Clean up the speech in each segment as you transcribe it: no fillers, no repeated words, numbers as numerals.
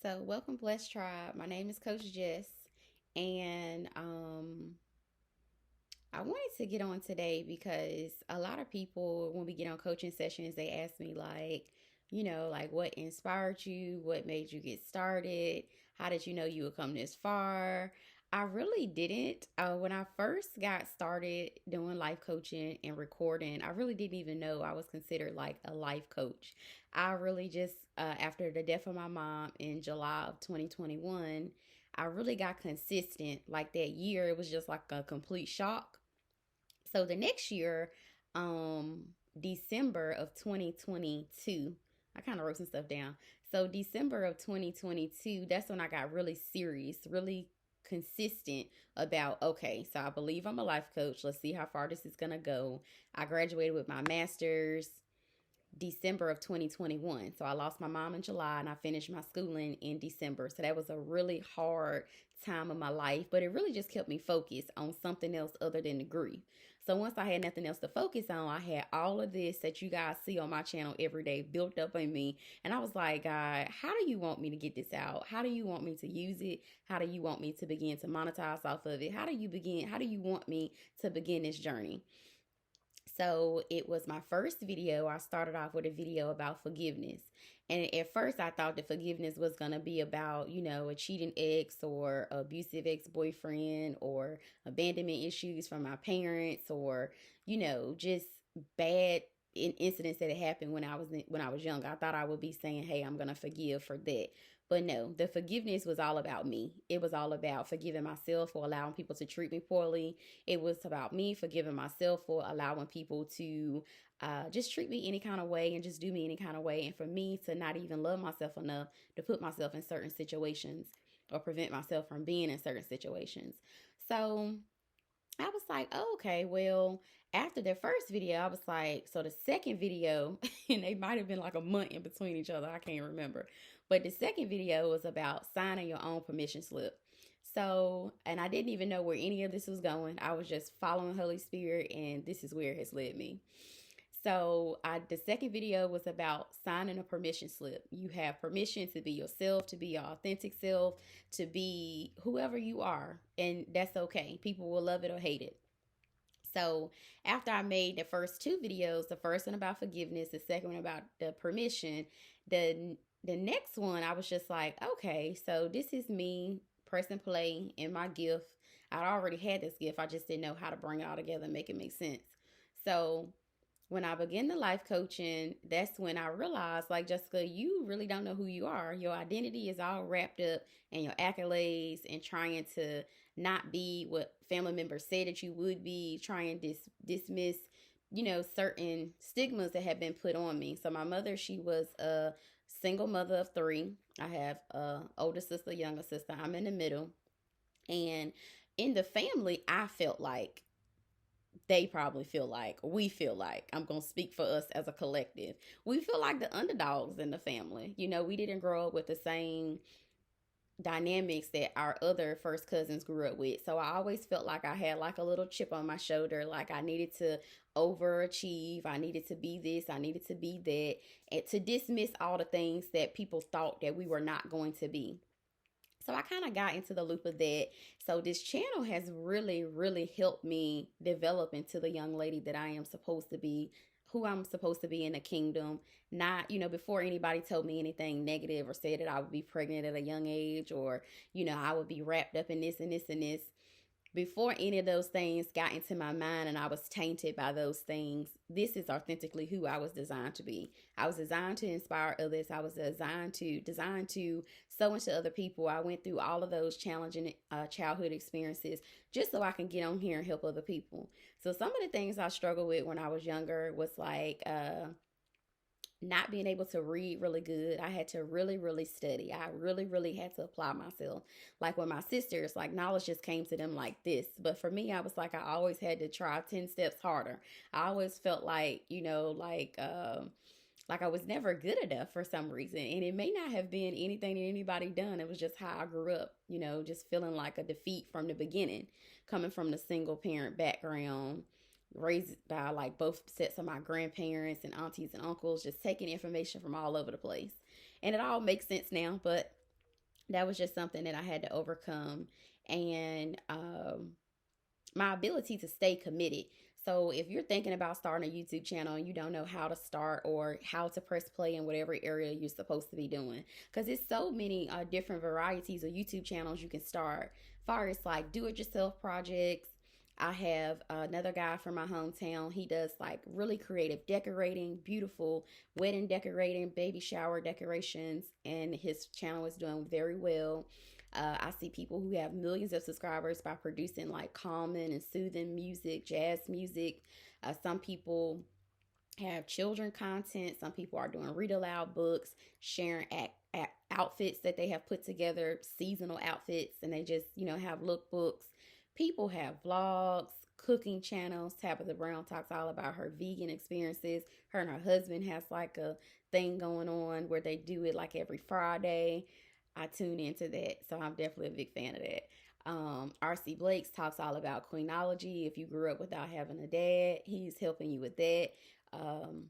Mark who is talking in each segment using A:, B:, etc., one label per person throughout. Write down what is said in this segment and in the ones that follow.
A: So, welcome, Blessed Tribe. My name is Coach Jess, and I wanted to get on today because a lot of people, when we get on coaching sessions, they ask me, like, like what inspired you? What made you get started? How did you know you would come this far? I really didn't. When I first got started doing life coaching and recording, I really didn't even know I was considered like a life coach. I really just, after the death of my mom in July of 2021, I really got consistent. Like that year, it was just like a complete shock. So the next year, December of 2022, I kind of wrote some stuff down. So December of 2022, that's when I got really serious, really consistent about, okay, so I believe I'm a life coach. Let's see how far this is going to go. I graduated with my master's December of 2021. So I lost my mom in July and I finished my schooling in December. So that was a really hard time of my life, but it really just kept me focused on something else other than the grief. So once I had nothing else to focus on, I had all of this that you guys see on my channel every day built up in me. And I was like, God, how do you want me to get this out? How do you want me to use it? How do you want me to begin to monetize off of it? How do you want me to begin this journey? So it was my first video. I started off with a video about forgiveness. And at first, I thought that forgiveness was going to be about, a cheating ex or abusive ex boyfriend or abandonment issues from my parents or, just bad incidents that had happened when I was young. I thought I would be saying, "Hey, I'm going to forgive for that." But no, the forgiveness was all about me. It was all about forgiving myself for allowing people to treat me poorly. It was about me forgiving myself for allowing people to just treat me any kind of way and just do me any kind of way. And for me to not even love myself enough to put myself in certain situations or prevent myself from being in certain situations. So I was like, oh, okay, well, after the first video, I was like, so the second video, and they might have been like a month in between each other. I can't remember. But the second video was about signing your own permission slip. So, and I didn't even know where any of this was going. I was just following Holy Spirit, and this is where it has led me. So the second video was about signing a permission slip. You have permission to be yourself, to be your authentic self, to be whoever you are. And that's okay. People will love it or hate it. So after I made the first two videos, the first one about forgiveness, the second one about the permission, the next one, I was just like, okay, so this is me, press and play, in my gift. I already had this gift. I just didn't know how to bring it all together and make it make sense. So when I began the life coaching, that's when I realized, like, Jessica, you really don't know who you are. Your identity is all wrapped up in your accolades and trying to not be what family members said that you would be, trying to dismiss, certain stigmas that have been put on me. So my mother, she was a single mother of three. I have a older sister, younger sister. I'm in the middle. And in the family, I felt like they probably feel like, we feel like, I'm going to speak for us as a collective. We feel like the underdogs in the family. We didn't grow up with the same dynamics that our other first cousins grew up with. So I always felt like I had like a little chip on my shoulder, like I needed to overachieve, I needed to be this, I needed to be that, and to dismiss all the things that people thought that we were not going to be. So I kind of got into the loop of that. So this channel has really, really helped me develop into the young lady that I am supposed to be, who I'm supposed to be in the kingdom. Not, before anybody told me anything negative or said that I would be pregnant at a young age or, I would be wrapped up in this and this and this. Before any of those things got into my mind and I was tainted by those things, this is authentically who I was designed to be. I was designed to inspire others. I was designed to sow into other people. I went through all of those challenging childhood experiences just so I can get on here and help other people. So some of the things I struggled with when I was younger was like not being able to read really good. I had to really, really study. I really, really had to apply myself. Like with my sisters, like knowledge just came to them like this. But for me, I was like, I always had to try 10 steps harder. I always felt like, like I was never good enough for some reason. And it may not have been anything that anybody done. It was just how I grew up, just feeling like a defeat from the beginning, coming from the single parent background, raised by like both sets of my grandparents and aunties and uncles, just taking information from all over the place. And it all makes sense now, but That was just something that I had to overcome. And my ability to stay committed. So if you're thinking about starting a YouTube channel and you don't know how to start or how to press play in whatever area you're supposed to be doing, because it's so many different varieties of YouTube channels you can start. Far as like do-it-yourself projects, I have another guy from my hometown. He does like really creative decorating, beautiful wedding decorating, baby shower decorations, and his channel is doing very well. I see people who have millions of subscribers by producing like calming and soothing music, jazz music. Some people have children content. Some people are doing read aloud books, sharing outfits that they have put together, seasonal outfits, and they just, have lookbooks. People have vlogs, cooking channels. Tabitha Brown talks all about her vegan experiences. Her and her husband has like a thing going on where they do it like every Friday. I tune into that, so I'm definitely a big fan of that. RC Blake's talks all about queenology. If you grew up without having a dad, he's helping you with that. Um,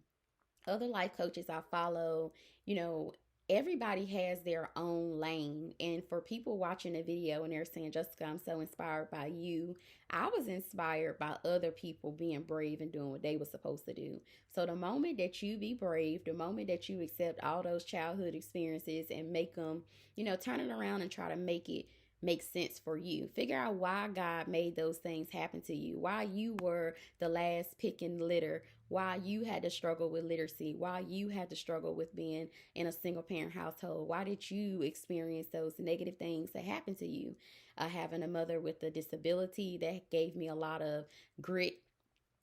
A: Other life coaches I follow, you know, everybody has their own lane. And for people watching the video and they're saying, Jessica, I'm so inspired by you, I was inspired by other people being brave and doing what they were supposed to do. So the moment that you be brave, the moment that you accept all those childhood experiences and make them, turn it around and try to make it make sense for you. Figure out why God made those things happen to you, why you were the last pick in the litter, why you had to struggle with literacy, why you had to struggle with being in a single parent household, why did you experience those negative things that happened to you. Having a mother with a disability, that gave me a lot of grit.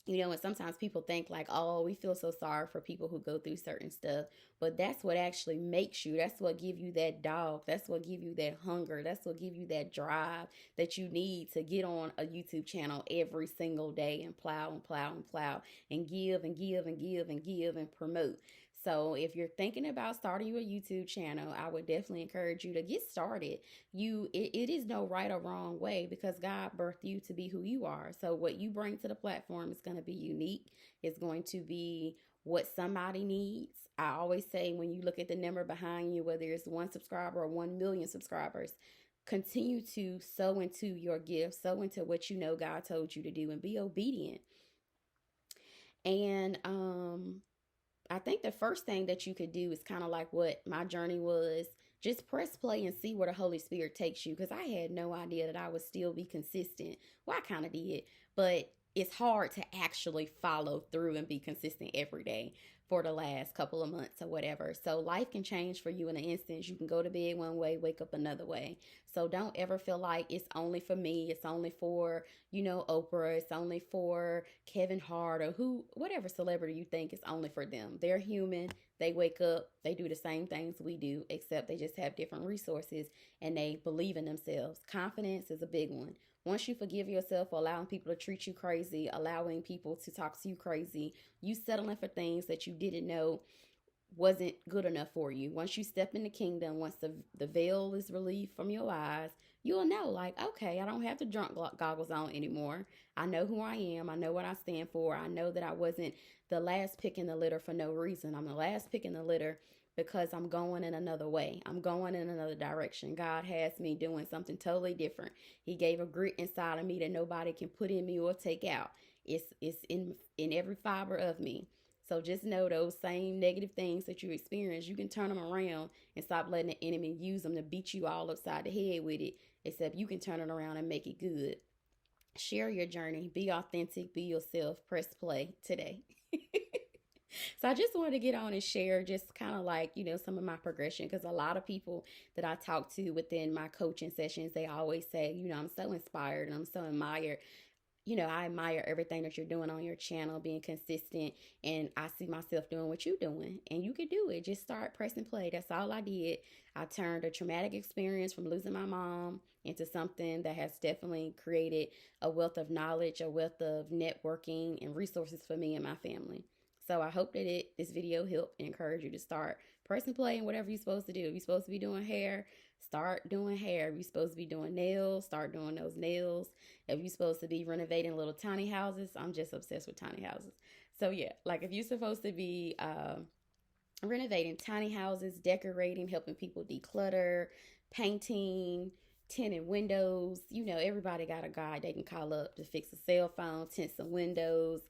A: And sometimes people think like, oh, we feel so sorry for people who go through certain stuff, but that's what actually makes you. That's what give you that dog. That's what give you that hunger. That's what give you that drive that you need to get on a YouTube channel every single day and plow and plow and plow and give and give and give and give and promote. So if you're thinking about starting your YouTube channel, I would definitely encourage you to get started. It is no right or wrong way, because God birthed you to be who you are. So what you bring to the platform is going to be unique. It's going to be what somebody needs. I always say, when you look at the number behind you, whether it's 1 subscriber or 1 million subscribers, continue to sow into your gift, sow into what you know God told you to do, and be obedient. And I think the first thing that you could do is kind of like what my journey was. Just press play and see where the Holy Spirit takes you, because I had no idea that I would still be consistent. Well, I kind of did, but it's hard to actually follow through and be consistent every day for the last couple of months or whatever. So life can change for you in an instant. You can go to bed one way, wake up another way. So don't ever feel like it's only for me. It's only for, Oprah. It's only for Kevin Hart or whatever celebrity you think is only for them. They're human. They wake up. They do the same things we do, except they just have different resources and they believe in themselves. Confidence is a big one. Once you forgive yourself for allowing people to treat you crazy, allowing people to talk to you crazy, you settling for things that you didn't know wasn't good enough for you. Once you step in the kingdom, once the veil is relieved from your eyes, you'll know, like, okay, I don't have the drunk goggles on anymore. I know who I am. I know what I stand for. I know that I wasn't the last pick in the litter for no reason. I'm the last pick in the litter because I'm going in another way. I'm going in another direction. God has me doing something totally different. He gave a grit inside of me that nobody can put in me or take out. It's in every fiber of me. So just know those same negative things that you experience, you can turn them around and stop letting the enemy use them to beat you all upside the head with it. Except you can turn it around and make it good. Share your journey. Be authentic. Be yourself. Press play today. So I just wanted to get on and share just kind of like, some of my progression, because a lot of people that I talk to within my coaching sessions, they always say, I'm so inspired and I'm so admired. I admire everything that you're doing on your channel, being consistent, and I see myself doing what you're doing, and you can do it. Just start pressing play. That's all I did. I turned a traumatic experience from losing my mom into something that has definitely created a wealth of knowledge, a wealth of networking and resources for me and my family. So I hope that this video helped and encourage you to start pressing play in whatever you're supposed to do. If you're supposed to be doing hair, start doing hair. If you're supposed to be doing nails, start doing those nails. If you're supposed to be renovating little tiny houses, I'm just obsessed with tiny houses. So yeah, like if you're supposed to be renovating tiny houses, decorating, helping people declutter, painting, tinting windows. You know, everybody got a guy they can call up to fix a cell phone, tint some windows.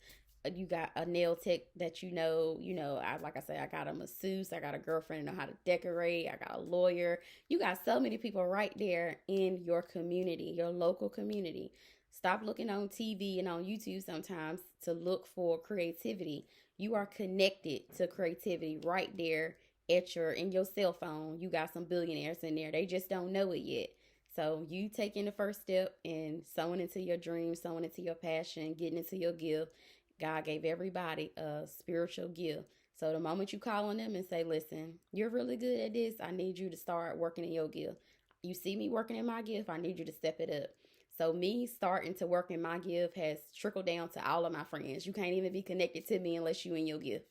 A: You got a nail tech that I like I said, I got a masseuse, I got a girlfriend that know how to decorate, I got a lawyer. You got so many people right there in your community, your local community. Stop looking on TV and on YouTube sometimes to look for creativity. You are connected to creativity right there at in your cell phone. You got some billionaires in there. They just don't know it yet. So you taking the first step and sowing into your dreams, sowing into your passion, getting into your gift. God gave everybody a spiritual gift. So the moment you call on them and say, listen, you're really good at this, I need you to start working in your gift. You see me working in my gift, I need you to step it up. So me starting to work in my gift has trickled down to all of my friends. You can't even be connected to me unless you in your gift.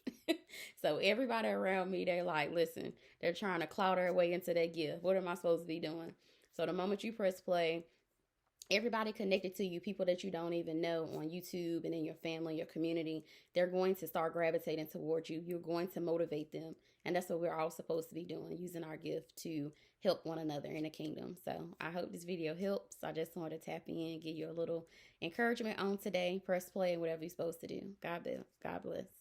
A: So everybody around me, they're like, listen, they're trying to claw their way into that gift. What am I supposed to be doing? So the moment you press play, everybody connected to you, people that you don't even know on YouTube and in your family, your community, they're going to start gravitating towards you. You're going to motivate them. And that's what we're all supposed to be doing, using our gift to help one another in the kingdom. So I hope this video helps. I just wanted to tap in, give you a little encouragement on today. Press play and whatever you're supposed to do. God bless. God bless.